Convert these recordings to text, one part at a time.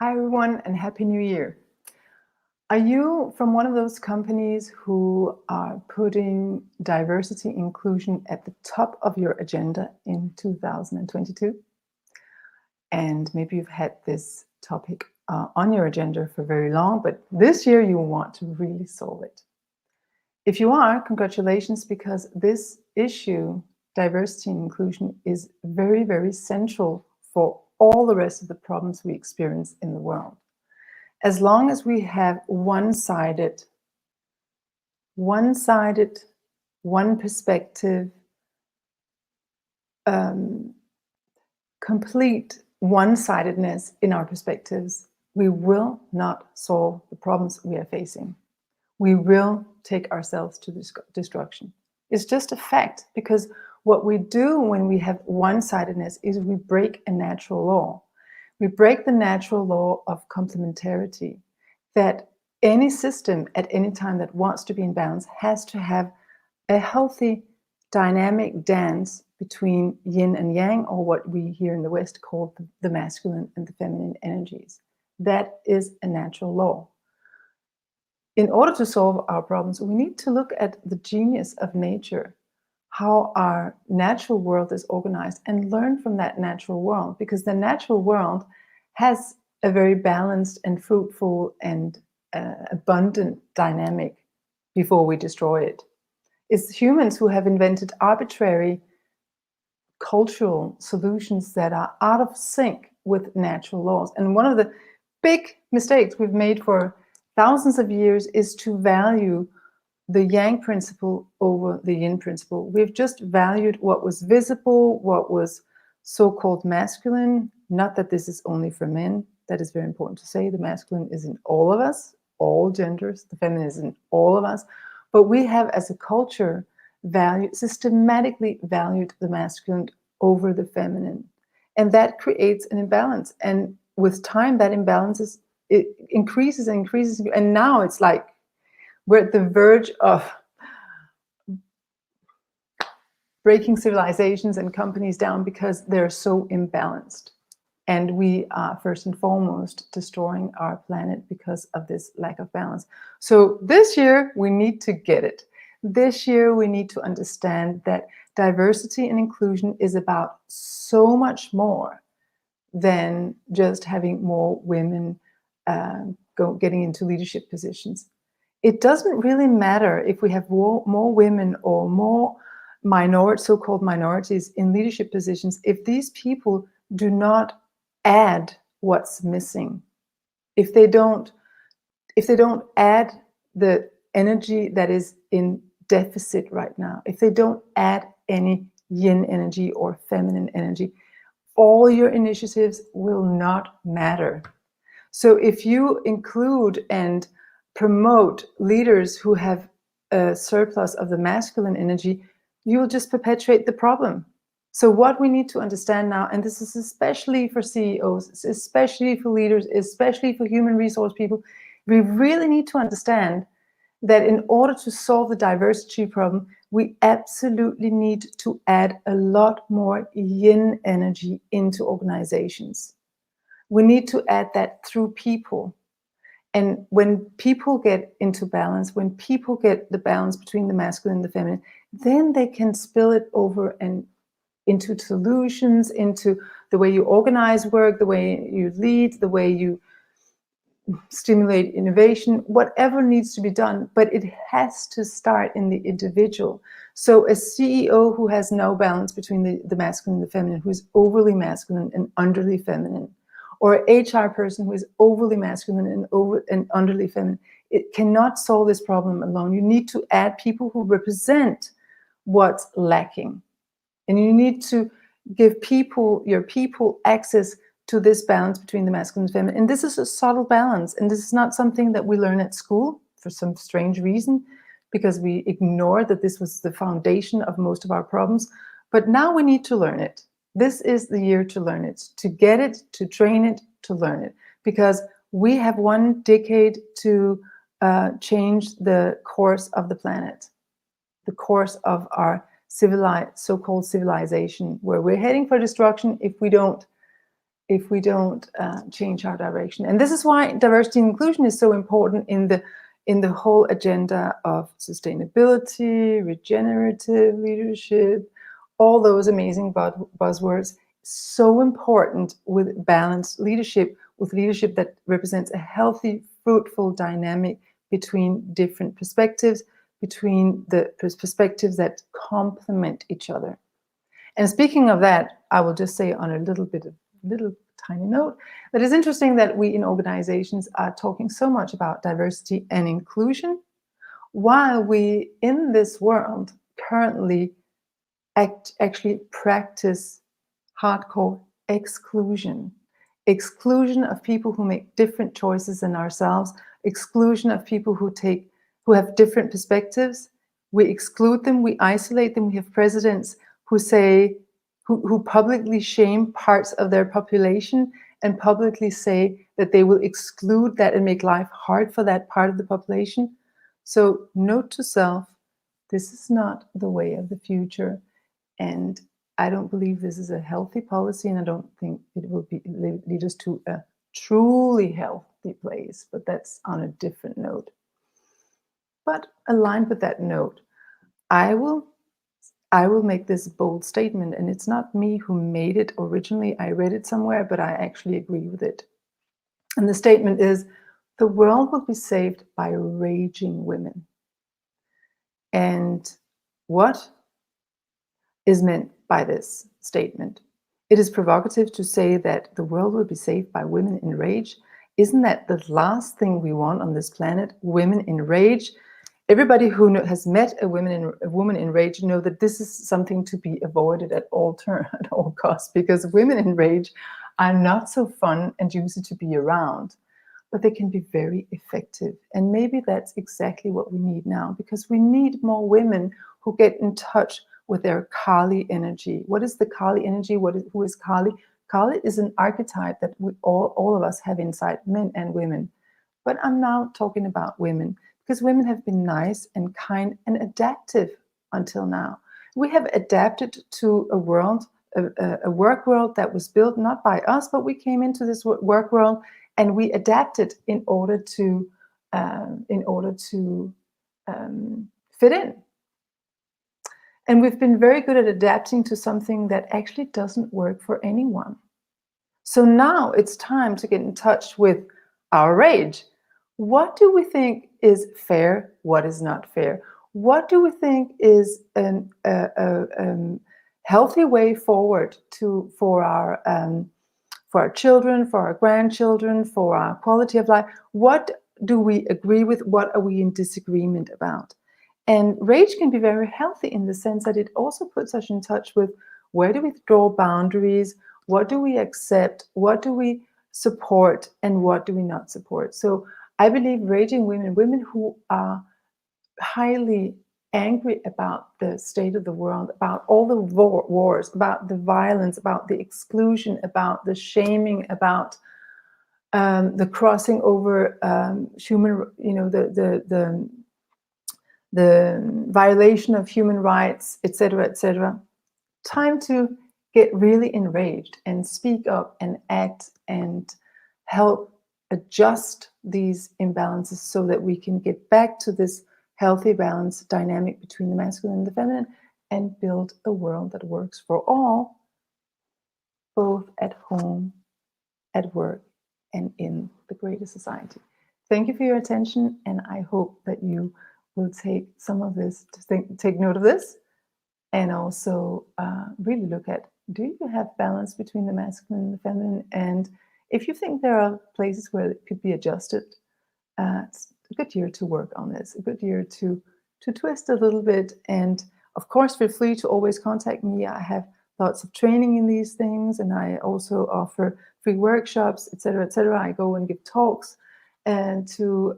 Hi everyone and Happy New Year. Are you from one of those companies who are putting diversity inclusion at the top of your agenda in 2022? And maybe you've had this topic on your agenda for very long, but this year you want to really solve it. If you are, congratulations, because this issue, diversity and inclusion, is very, very central for all the rest of the problems we experience in the world. As long as we have one-sided, one perspective, complete one-sidedness in our perspectives, we will not solve the problems we are facing. We will take ourselves to destruction. It's just a fact, because what we do when we have one-sidedness is we break a natural law. We break the natural law of complementarity, that any system at any time that wants to be in balance has to have a healthy dynamic dance between yin and yang, or what we here in the West call the masculine and the feminine energies. That is a natural law. In order to solve our problems, we need to look at the genius of nature, how our natural world is organized, and learn from that natural world, because the natural world has a very balanced and fruitful and abundant dynamic before we destroy it. It's humans who have invented arbitrary cultural solutions that are out of sync with natural laws. And one of the big mistakes we've made for thousands of years is to value the yang principle over the yin principle. We've just valued what was visible, what was so-called masculine. Not that this is only for men. That is very important to say. The masculine is in all of us, all genders. The feminine is in all of us. But we have, as a culture, systematically valued the masculine over the feminine. And that creates an imbalance. And with time, that imbalance it increases and increases. And now it's like we're at the verge of breaking civilizations and companies down because they're so imbalanced. And we are first and foremost destroying our planet because of this lack of balance. So this year we need to get it. This year we need to understand that diversity and inclusion is about so much more than just having more women getting into leadership positions. It doesn't really matter if we have more women or more so-called minorities in leadership positions if these people do not add what's missing. If they don't add the energy that is in deficit right now, if they don't add any yin energy or feminine energy, all your initiatives will not matter. So if you include and promote leaders who have a surplus of the masculine energy, you'll just perpetuate the problem. So what we need to understand now, and this is especially for CEOs, especially for leaders, especially for human resource people, we really need to understand that in order to solve the diversity problem, we absolutely need to add a lot more yin energy into organizations. We need to add that through people. And when people get into balance, when people get the balance between the masculine and the feminine, then they can spill it over and into solutions, into the way you organize work, the way you lead, the way you stimulate innovation, whatever needs to be done. But it has to start in the individual. So a CEO who has no balance between the masculine and the feminine, who is overly masculine and underly feminine, or an HR person who is overly masculine and underly feminine, it cannot solve this problem alone. You need to add people who represent what's lacking. And you need to give your people access to this balance between the masculine and feminine. And this is a subtle balance. And this is not something that we learn at school for some strange reason, because we ignore that this was the foundation of most of our problems. But now we need to learn it. This is the year to learn it, to get it, to train it, to learn it. Because we have 1 decade to change the course of the planet, the course of our so-called civilization, where we're heading for destruction if we don't if we don't change our direction. And this is why diversity and inclusion is so important in the whole agenda of sustainability, regenerative leadership, all those amazing buzzwords. So important with balanced leadership, with leadership that represents a healthy, fruitful dynamic between different perspectives, between the perspectives that complement each other. And speaking of that, I will just say on a little tiny note that it's interesting that we in organizations are talking so much about diversity and inclusion, while we in this world currently actually practice hardcore exclusion. Exclusion of people who make different choices than ourselves, exclusion of people who have different perspectives. We exclude them, we isolate them. We have presidents who say, who publicly shame parts of their population and publicly say that they will exclude that and make life hard for that part of the population. So note to self, this is not the way of the future. And I don't believe this is a healthy policy, and I don't think it will lead us to a truly healthy place, but that's on a different note. But aligned with that note, I will make this bold statement, and it's not me who made it originally. I read it somewhere, but I actually agree with it. And the statement is, the world will be saved by raging women. And what is meant by this statement? It is provocative to say that the world will be saved by women in rage. Isn't that the last thing we want on this planet? Women in rage. Everybody who has met a woman in rage know that this is something to be avoided at all costs, because women in rage are not so fun and juicy to be around, but they can be very effective. And maybe that's exactly what we need now, because we need more women who get in touch with their Kali energy. What is the Kali energy? Who is Kali? Kali is an archetype that we all of us have inside, men and women. But I'm now talking about women, because women have been nice and kind and adaptive until now. We have adapted to a world, a work world that was built not by us, but we came into this work world and we adapted in order to fit in. And we've been very good at adapting to something that actually doesn't work for anyone. So now it's time to get in touch with our rage. What do we think is fair? What is not fair? What do we think is a healthy way forward for our children, for our grandchildren, for our quality of life? What do we agree with? What are we in disagreement about? And rage can be very healthy in the sense that it also puts us in touch with, where do we draw boundaries? What do we accept? What do we support? And what do we not support? So I believe raging women who are highly angry about the state of the world, about all the wars, about the violence, about the exclusion, about the shaming, about the crossing over human, the violation of human rights, etc., etc. Time to get really enraged and speak up and act and help adjust these imbalances so that we can get back to this healthy balance dynamic between the masculine and the feminine and build a world that works for all, both at home, at work, and in the greater society. Thank you for your attention, and I hope that you will take some of this, take note of this, and also really look at, do you have balance between the masculine and the feminine? And if you think there are places where it could be adjusted, it's a good year to work on this, a good year to twist a little bit. And of course, feel free to always contact me. I have lots of training in these things, and I also offer free workshops, etc., etc. I go and give talks and to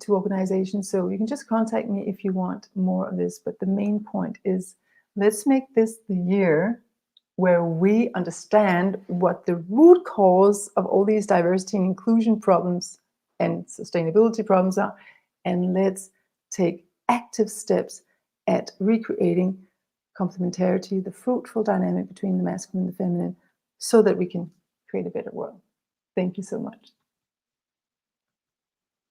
organizations. So you can just contact me if you want more of this. But the main point is, let's make this the year where we understand what the root cause of all these diversity and inclusion problems and sustainability problems are, and let's take active steps at recreating complementarity, the fruitful dynamic between the masculine and the feminine, so that we can create a better world. Thank you so much.